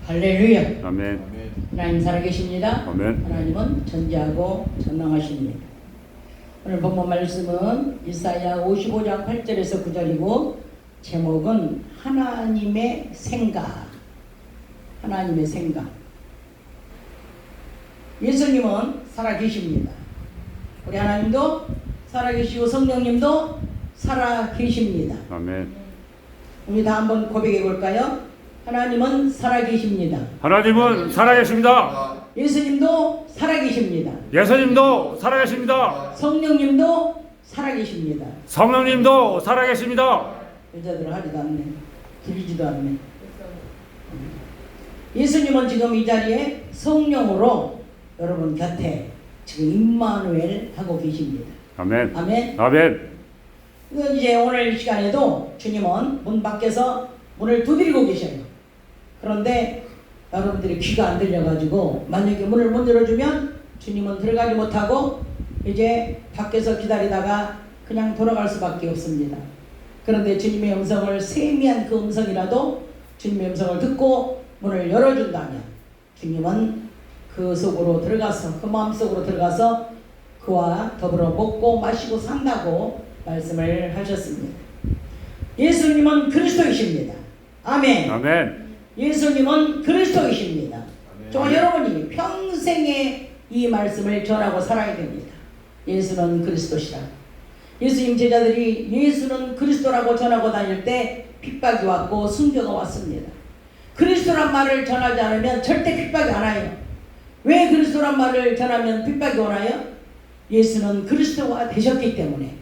할렐루야. 아멘. 하나님 살아계십니다. 아멘. 하나님은 전지하고 전능하십니다. 오늘 본문 말씀은 이사야 55장 8절에서 9절이고 제목은 하나님의 생각. 하나님의 생각. 예수님은 살아계십니다. 우리 하나님도 살아계시고 성령님도 살아계십니다. 아멘. 우리 다 한번 고백해 볼까요? 하나님은 살아계십니다. 하나님은 살아계십니다. 예수님도 살아계십니다. 예수님도 살아계십니다. 성령님도 살아계십니다. 성령님도 살아계십니다. 여자들은 하지도 않네. 들리지도 않네. 예수님은 지금 이 자리에 성령으로 여러분 곁에 지금 임마누엘 하고 계십니다. 아멘. 아멘. 아멘. 이제 오늘 시간에도 주님은 문 밖에서 문을 두드리고 계셔요. 그런데 여러분들이 귀가 안 들려가지고 만약에 문을 못 열어주면 주님은 들어가지 못하고 이제 밖에서 기다리다가 그냥 돌아갈 수밖에 없습니다. 그런데 주님의 음성을 세미한 그 음성이라도 주님의 음성을 듣고 문을 열어준다면 주님은 그 속으로 들어가서 그 마음속으로 들어가서 그와 더불어 먹고 마시고 산다고 말씀을 하셨습니다. 예수님은 그리스도이십니다. 아멘. 아멘. 예수님은 그리스도이십니다. 정말 여러분이 평생에 이 말씀을 전하고 살아야 됩니다. 예수는 그리스도시라. 예수님 제자들이 예수는 그리스도라고 전하고 다닐 때 핍박이 왔고 순교가 왔습니다. 그리스도란 말을 전하지 않으면 절대 핍박이 안 와요. 왜 그리스도란 말을 전하면 핍박이 오나요? 예수는 그리스도가 되셨기 때문에,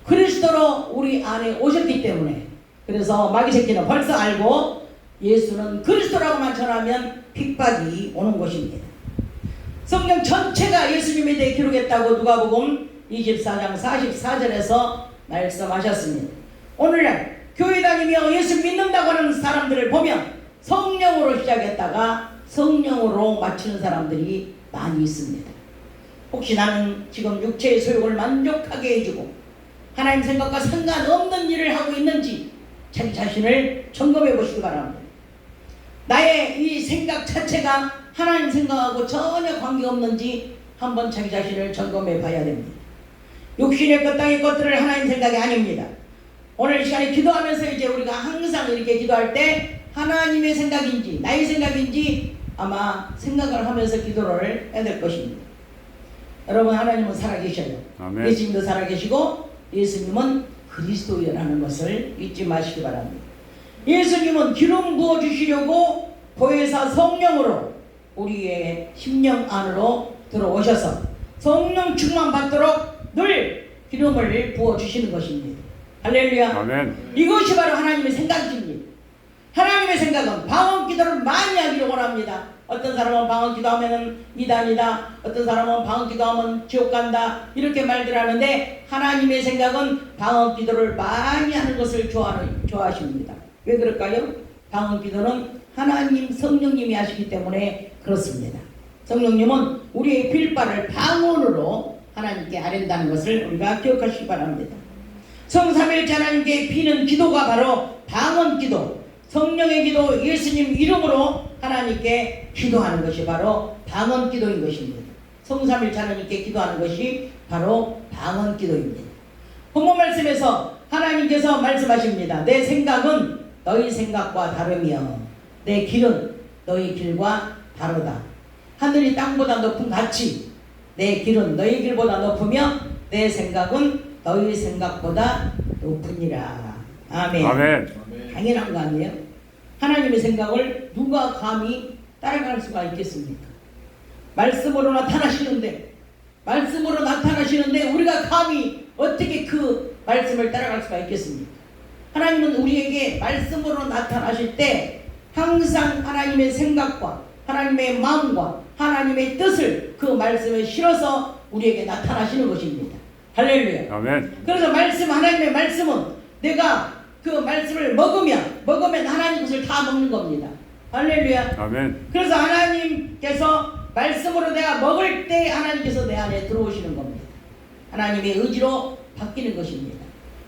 그리스도로 우리 안에 오셨기 때문에. 그래서 마귀 새끼는 벌써 알고 예수는 그리스도라고만 전하면 핍박이 오는 것입니다. 성경 전체가 예수님에 대해 기록했다고 누가복음 24장 44절에서 말씀하셨습니다. 오늘날 교회 다니며 예수 믿는다고 하는 사람들을 보면 성령으로 시작했다가 성령으로 마치는 사람들이 많이 있습니다. 혹시 나는 지금 육체의 소욕을 만족하게 해주고 하나님 생각과 상관없는 일을 하고 있는지 자기 자신을 점검해 보시기 바랍니다. 나의 이 생각 자체가 하나님 생각하고 전혀 관계없는지 한번 자기 자신을 점검해 봐야 됩니다. 육신의 것 땅의 것들을 하나님 생각이 아닙니다. 오늘 시간에 기도하면서 이제 우리가 항상 이렇게 기도할 때 하나님의 생각인지 나의 생각인지 아마 생각을 하면서 기도를 해야 될 것입니다. 여러분, 하나님은 살아계셔요. 아멘. 예수님도 살아계시고 예수님은 그리스도라는 것을 잊지 마시기 바랍니다. 예수님은 기름 부어주시려고 보혜사 성령으로 우리의 심령 안으로 들어오셔서 성령 충만 받도록 늘 기름을 부어주시는 것입니다. 할렐루야. 아멘. 이것이 바로 하나님의 생각입니다. 하나님의 생각은 방언 기도를 많이 하기를 원합니다. 어떤 사람은 방언 기도하면 이단이다, 어떤 사람은 방언 기도하면 지옥 간다, 이렇게 말들 하는데 하나님의 생각은 방언 기도를 많이 하는 것을 좋아하십니다. 왜 그럴까요? 방언 기도는 하나님 성령님이 하시기 때문에 그렇습니다. 성령님은 우리의 빌바를 방언으로 하나님께 아랜다는 것을 우리가 기억하시기 바랍니다. 성삼일째 하나님께 비는 기도가 바로 방언 기도, 성령의 기도, 예수님 이름으로 하나님께 기도하는 것이 바로 방언 기도인 것입니다. 성삼일째 하나님께 기도하는 것이 바로 방언 기도입니다. 본문 말씀에서 하나님께서 말씀하십니다. 내 생각은 너희 생각과 다르며 내 길은 너희 길과 다르다. 하늘이 땅보다 높은 같이 내 길은 너희 길보다 높으며 내 생각은 너희 생각보다 높으니라. 아멘. 아멘. 당연한 거 아니에요? 하나님의 생각을 누가 감히 따라갈 수가 있겠습니까? 말씀으로 나타나시는데 우리가 감히 어떻게 그 말씀을 따라갈 수가 있겠습니까? 하나님은 우리에게 말씀으로 나타나실 때 항상 하나님의 생각과 하나님의 마음과 하나님의 뜻을 그 말씀에 실어서 우리에게 나타나시는 것입니다. 할렐루야. 아멘. 그래서 하나님의 말씀은 내가 그 말씀을 먹으면 하나님 것을 다 먹는 겁니다. 할렐루야. 아멘. 그래서 하나님께서 말씀으로 내가 먹을 때 하나님께서 내 안에 들어오시는 겁니다. 하나님의 의지로 바뀌는 것입니다.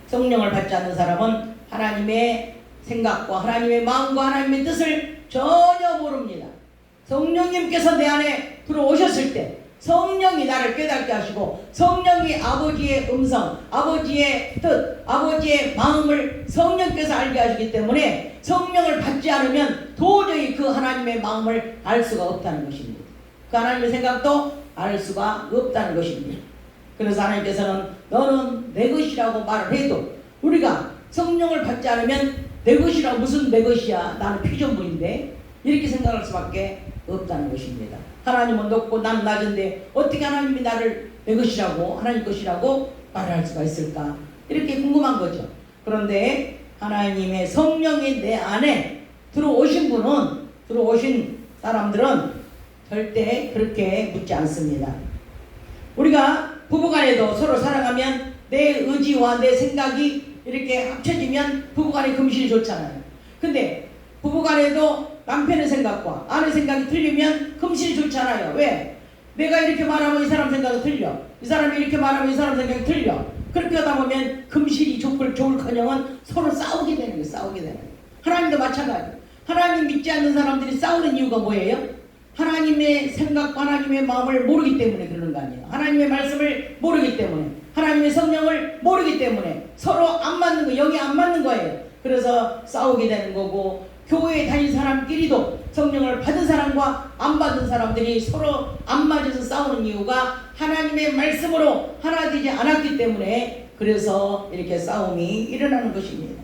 성령을 받지 않는 사람은 하나님의 생각과 하나님의 마음과 하나님의 뜻을 전혀 모릅니다. 성령님께서 내 안에 들어오셨을 때 성령이 나를 깨닫게 하시고 성령이 아버지의 음성, 아버지의 뜻, 아버지의 마음을 성령께서 알게 하시기 때문에 성령을 받지 않으면 도저히 그 하나님의 마음을 알 수가 없다는 것입니다. 그 하나님의 생각도 알 수가 없다는 것입니다. 그래서 하나님께서는 너는 내 것이라고 말을 해도 우리가 성령을 받지 않으면 내 것이라고 무슨 내 것이야, 나는 피조물인데 이렇게 생각할 수밖에 없다는 것입니다. 하나님은 높고 나는 낮은데 어떻게 하나님이 나를 내 것이라고, 하나님 것이라고 말할 수가 있을까? 이렇게 궁금한 거죠. 그런데 하나님의 성령이 내 안에 들어오신 사람들은 절대 그렇게 묻지 않습니다. 우리가 부부간에도 서로 사랑하면 내 의지와 내 생각이 이렇게 합쳐지면 부부간의 금실이 좋잖아요. 근데 부부간에도 남편의 생각과 아내 생각이 틀리면 금실이 좋잖아요. 왜? 내가 이렇게 말하면 이 사람 생각이 틀려. 이 사람이 이렇게 말하면 이 사람 생각이 틀려. 그렇게 하다 보면 금실이 좋을커녕은 서로 싸우게 되는 거예요. 싸우게 되는 거예요. 하나님도 마찬가지. 하나님 믿지 않는 사람들이 싸우는 이유가 뭐예요? 하나님의 생각과 하나님의 마음을 모르기 때문에 그러는 거 아니에요. 하나님의 말씀을 모르기 때문에, 하나님의 성령을 모르기 때문에 서로 안 맞는 거, 영이 안 맞는 거예요. 그래서 싸우게 되는 거고, 교회에 다닌 사람끼리도 성령을 받은 사람과 안 받은 사람들이 서로 안 맞아서 싸우는 이유가 하나님의 말씀으로 하나 되지 않았기 때문에, 그래서 이렇게 싸움이 일어나는 것입니다.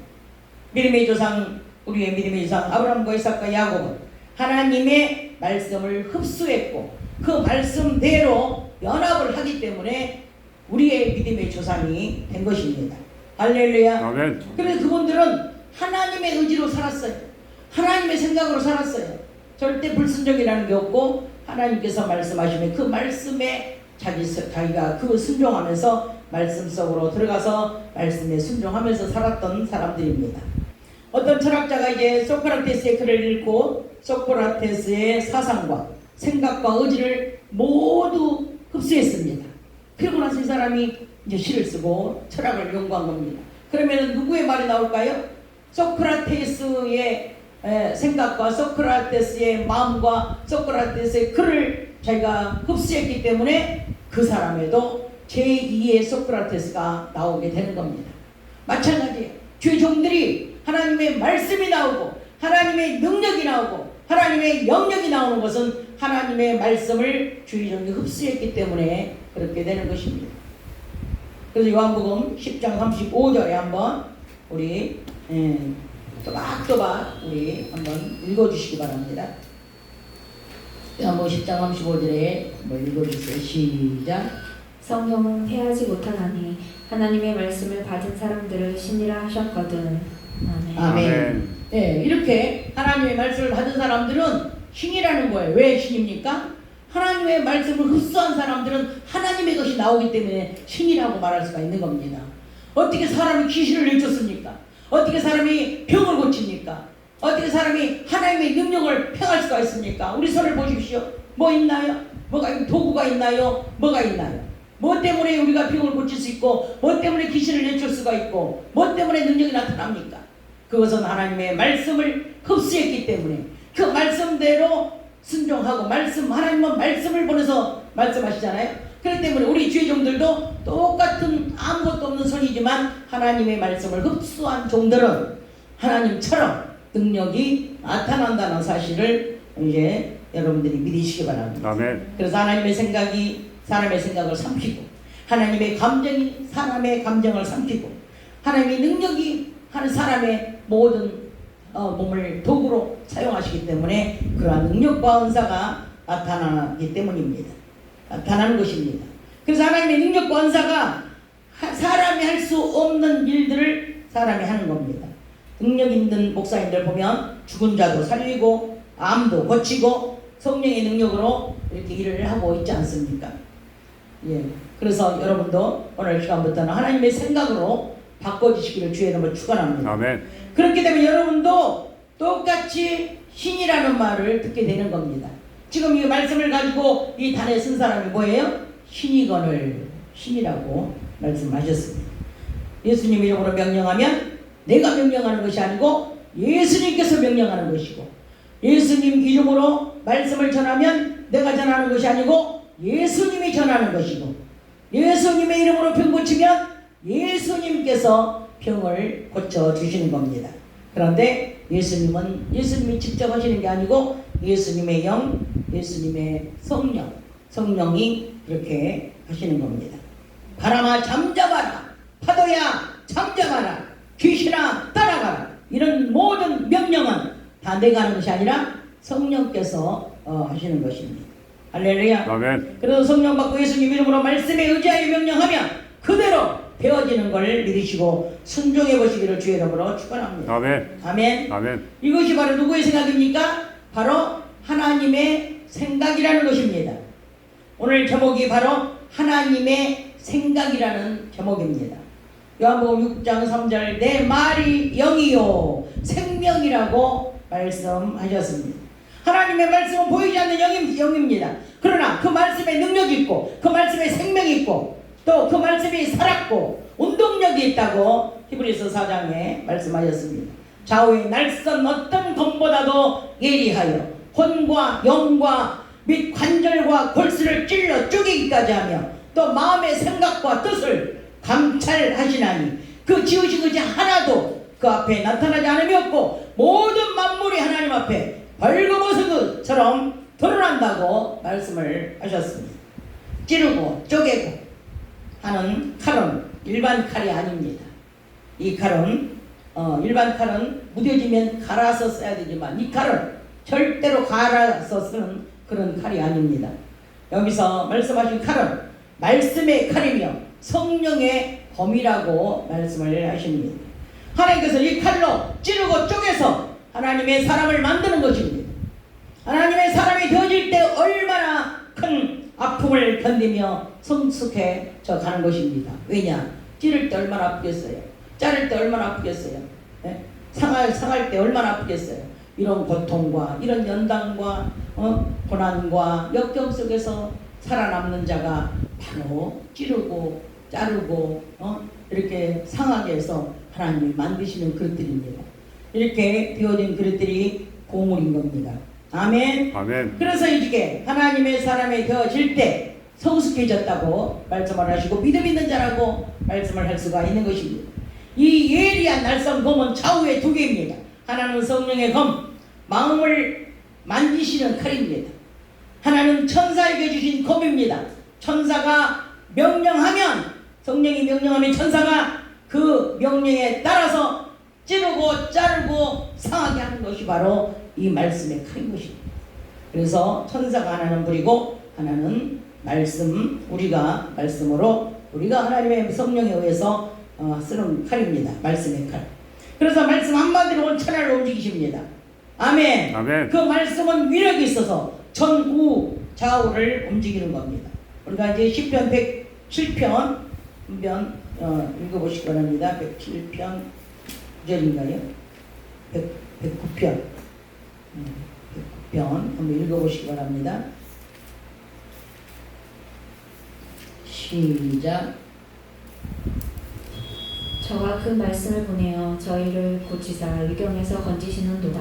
믿음의 조상, 우리의 믿음의 조상 아브라함과 이삭과 야곱은 하나님의 말씀을 흡수했고 그 말씀대로 연합을 하기 때문에 우리의 믿음의 조상이 된 것입니다. 할렐루야. 아멘. 그래서 그분들은 하나님의 의지로 살았어요. 하나님의 생각으로 살았어요. 절대 불순종이라는 게 없고 하나님께서 말씀하시면 그 말씀에 자기가 그 순종하면서 말씀 속으로 들어가서 말씀에 순종하면서 살았던 사람들입니다. 어떤 철학자가 이제 소크라테스의 글을 읽고 소크라테스의 사상과 생각과 의지를 모두 흡수했습니다. 그리고 나서 이 사람이 이제 시를 쓰고 철학을 연구한 겁니다. 그러면 누구의 말이 나올까요? 소크라테스의 생각과 소크라테스의 마음과 소크라테스의 글을 자기가 흡수했기 때문에 그 사람에도 제2의 소크라테스가 나오게 되는 겁니다. 마찬가지예요. 주의 종들이 하나님의 말씀이 나오고 하나님의 능력이 나오고 하나님의 영역이 나오는 것은 하나님의 말씀을 주의 종이 흡수했기 때문에 그렇게 되는 것입니다. 그래서 요한복음 10장 35절에 한번 우리 또박또박 우리 한번 읽어주시기 바랍니다. 요한복음 10장 35절에 한번 읽어주세요. 시작. 성경은 패하지 못하나니 하나님의 말씀을 받은 사람들을 신이라 하셨거든. 아멘. 아멘. 네, 이렇게 하나님의 말씀을 받은 사람들은 신이라는 거예요. 왜 신입니까? 하나님의 말씀을 흡수한 사람들은 하나님의 것이 나오기 때문에 신이라고 말할 수가 있는 겁니다. 어떻게 사람이 귀신을 내쫓습니까? 어떻게 사람이 병을 고칩니까? 어떻게 사람이 하나님의 능력을 평할 수가 있습니까? 우리 손을 보십시오. 뭐 있나요? 뭐가 도구가 있나요? 뭐가 있나요? 뭐 때문에 우리가 병을 고칠 수 있고 뭐 때문에 귀신을 내쫓을 수가 있고 뭐 때문에 능력이 나타납니까? 그것은 하나님의 말씀을 흡수했기 때문에 그 말씀대로 순종하고 하나님은 말씀을 보내서 말씀하시잖아요. 그렇기 때문에 우리 주의 종들도 똑같은 아무것도 없는 손이지만 하나님의 말씀을 흡수한 종들은 하나님처럼 능력이 나타난다는 사실을 이제 여러분들이 믿으시기 바랍니다. 아멘. 그래서 하나님의 생각이 사람의 생각을 삼키고 하나님의 감정이 사람의 감정을 삼키고 하나님의 능력이 한 사람의 모든 몸을 도구로 사용하시기 때문에 그러한 능력과 은사가 나타나기 때문입니다. 나타나는 것입니다. 그래서 하나님의 능력과 은사가 사람이 할 수 없는 일들을 사람이 하는 겁니다. 능력 있는 목사님들 보면 죽은 자도 살리고 암도 고치고 성령의 능력으로 이렇게 일을 하고 있지 않습니까? 예. 그래서 여러분도 오늘 시간부터는 하나님의 생각으로 바꿔주시기를 주의 이름으로 축원합니다. 아멘. 그렇게 되면 여러분도 똑같이 신이라는 말을 듣게 되는 겁니다. 지금 이 말씀을 가지고 이 단에 쓴 사람이 뭐예요? 신이거늘 신이라고 말씀하셨습니다. 예수님 이름으로 명령하면 내가 명령하는 것이 아니고 예수님께서 명령하는 것이고 예수님 이름으로 말씀을 전하면 내가 전하는 것이 아니고 예수님이 전하는 것이고, 예수님의 이름으로 병 고치면 예수님께서 병을 고쳐주시는 겁니다. 그런데 예수님이 직접 하시는 게 아니고 예수님의 영, 예수님의 성령이 그렇게 하시는 겁니다. 바람아 잠잠하라, 파도야 잠잠하라, 귀신아 떠나가라. 이런 모든 명령은 다 내가 하는 것이 아니라 성령께서 하시는 것입니다. 할렐루야. 아멘. 그래서 성령 받고 예수님 이름으로 말씀에 의지하여 명령하면 그대로 되어지는 걸 믿으시고 순종해 보시기를 주의 이름으로 축원합니다. 아멘. 아멘. 아멘. 이것이 바로 누구의 생각입니까? 바로 하나님의 생각이라는 것입니다. 오늘 제목이 바로 하나님의 생각이라는 제목입니다. 요한복음 6장 3절 내 말이 영이요 생명이라고 말씀하셨습니다. 하나님의 말씀은 보이지 않는 영입니다. 그러나 그 말씀에 능력이 있고 그 말씀에 생명이 있고 또 그 말씀이 살았고 운동력이 있다고 히브리서 4장에 말씀하셨습니다. 좌우의 날선 어떤 검보다도 예리하여 혼과 영과 및 관절과 골수를 찔러 쪼개기까지 하며 또 마음의 생각과 뜻을 감찰하시나니 그 지으신 것이 하나도 그 앞에 나타나지 않음이 없고 모든 만물이 하나님 앞에 벌거벗은 것처럼 드러난다고 말씀을 하셨습니다. 찌르고 쪼개고 하는 칼은 일반 칼이 아닙니다. 이 칼은 일반 칼은 무뎌지면 갈아서 써야 되지만 이 칼은 절대로 갈아서 쓰는 그런 칼이 아닙니다. 여기서 말씀하신 칼은 말씀의 칼이며 성령의 검이라고 말씀을 하십니다. 하나님께서 이 칼로 찌르고 쪼개서 하나님의 사람을 만드는 것입니다. 하나님의 사람이 되어질 때 얼마나 큰 아픔을 견디며 성숙해져 가는 것입니다. 왜냐? 찌를 때 얼마나 아프겠어요? 자를 때 얼마나 아프겠어요? 네? 상할 때 얼마나 아프겠어요? 이런 고통과 이런 연단과 고난과 역경 속에서 살아남는 자가 바로 찌르고 자르고 이렇게 상하게 해서 하나님이 만드시는 그릇들입니다. 이렇게 되어진 그릇들이 고물인 겁니다. 아멘. 아멘. 그래서 이게 하나님의 사람이 되어질 때 성숙해졌다고 말씀을 하시고 믿음 있는 자라고 말씀을 할 수가 있는 것입니다. 이 예리한 날선 검은 좌우에 두 개입니다. 하나는 성령의 검, 마음을 만지시는 칼입니다. 하나는 천사에게 주신 검입니다. 천사가 명령하면, 성령이 명령하면 천사가 그 명령에 따라서 찌르고 자르고 상하게 하는 것이 바로 이 말씀의 칼인 것입니다. 그래서 천사가 하나는 불이고 하나는 말씀, 우리가 말씀으로 우리가 하나님의 성령에 의해서 쓰는 칼입니다. 말씀의 칼. 그래서 말씀 한마디로 온 천하를 움직이십니다. 아멘. 아멘. 그 말씀은 위력이 있어서 전우 좌우를 움직이는 겁니다. 우리가 이제 시편 107편 한번 읽어보시기 바랍니다. 107편 9절인가요? 109편 109편 한번 읽어보시기 바랍니다. 시작. 저와 그 말씀을 보내어 저희를 고치사 의경에서 건지시는도다.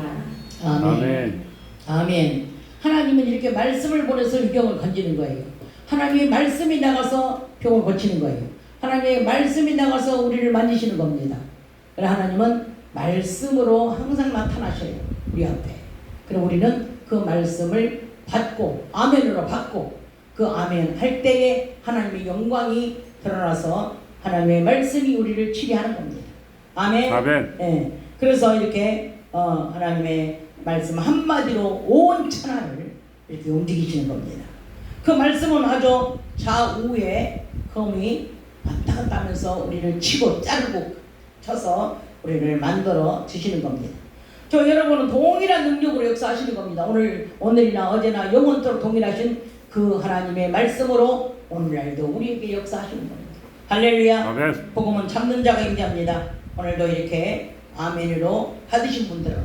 아멘. 아멘. 아멘. 하나님은 이렇게 말씀을 보내서 의경을 건지는 거예요. 하나님의 말씀이 나가서 병을 고치는 거예요. 하나님의 말씀이 나가서 우리를 만지시는 겁니다. 그래서 하나님은 말씀으로 항상 나타나셔요. 우리 앞에. 그럼 우리는 그 말씀을 받고 아멘으로 받고 그 아멘 할 때에 하나님의 영광이 드러나서 하나님의 말씀이 우리를 치료하는 겁니다. 아멘. 아멘. 예. 그래서 이렇게 하나님의 말씀 한마디로 온 천하를 이렇게 움직이시는 겁니다. 그 말씀은 아주 좌우에 검이 왔다 갔다 하면서 우리를 치고 자르고 쳐서 우리를 만들어 주시는 겁니다. 저 여러분은 동일한 능력으로 역사하시는 겁니다. 오늘이나 어제나 영원토록 동일하신 그 하나님의 말씀으로 오늘날도 우리에게 역사하시는 겁니다. 할렐루야. 아멘. 복음은 잡는 자가 임자입니다. 오늘도 이렇게 아멘으로 받으신 분들은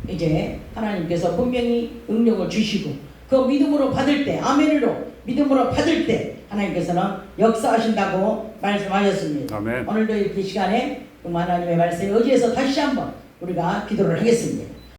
이제 하나님께서 분명히 능력을 주시고 그 믿음으로 받을 때, 아멘으로 믿음으로 받을 때 하나님께서는 역사하신다고 말씀하셨습니다. 아멘. 오늘도 이렇게 시간에 하나님의 말씀에 의지해서 다시 한번 우리가 기도를 하겠습니다.